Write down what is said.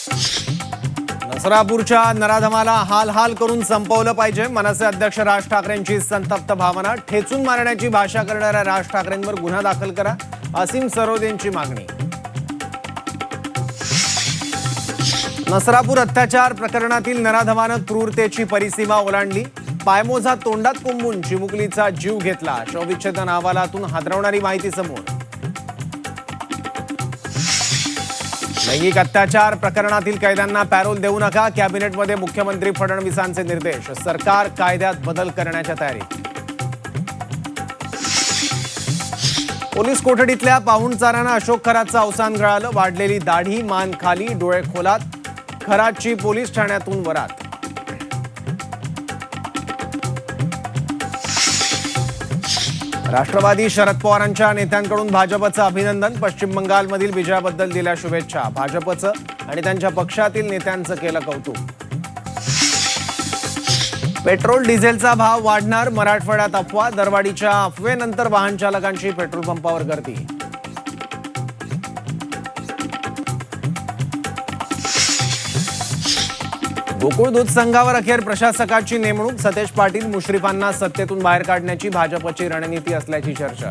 नसरापूरच्या नराधमाला हाल हाल करून संपवलं पाहिजे. मनसे अध्यक्ष राज ठाकरेंची संतप्त भावना. ठेचून मारण्याची भाषा करणाऱ्या राज ठाकरेंवर गुन्हा दाखल करा, असीम सरोदेंची मागणी. नसरापूर अत्याचार प्रकरणातील नराधमानं क्रूरतेची परिसीमा ओलांडली. पायमोजा तोंडात कोंबून चिमुकलीचा जीव घेतला. शवविच्छेदन अहवालातून हादरवणारी माहिती समोर. लैंगिक अत्याचार प्रकरणातील कैद्यांना पॅरोल देऊ नका. कॅबिनेटमध्ये मुख्यमंत्री फडणवीसांचे निर्देश. सरकार कायद्यात बदल करण्याच्या तयारीत. पोलीस कोठडीतल्या पाहुणचारांना अशोक खरातचं अवसान गळालं. वाढलेली दाढी, मान खाली, डोळे खोलात. खरातची पोलीस ठाण्यातून वरात. राष्ट्रवादी शरद पवारांच्या नेत्यांकडून भाजपचं अभिनंदन. पश्चिम बंगालमधील विजयाबद्दल दिल्या शुभेच्छा. भाजपचं आणि त्यांच्या पक्षातील नेत्यांचं केलं कौतुक. पेट्रोल डिझेलचा भाव वाढणार. मराठवाड्यात अफवा. दरवाढीच्या अफवेनंतर वाहन चालकांची पेट्रोल पंपावर गर्दी. गोकुळ दूध संघावर अखेर प्रशासकाची नेमणूक. सतेज पाटील, मुश्रीफांना सत्तेतून बाहेर काढण्याची भाजपची रणनीती असल्याची चर्चा.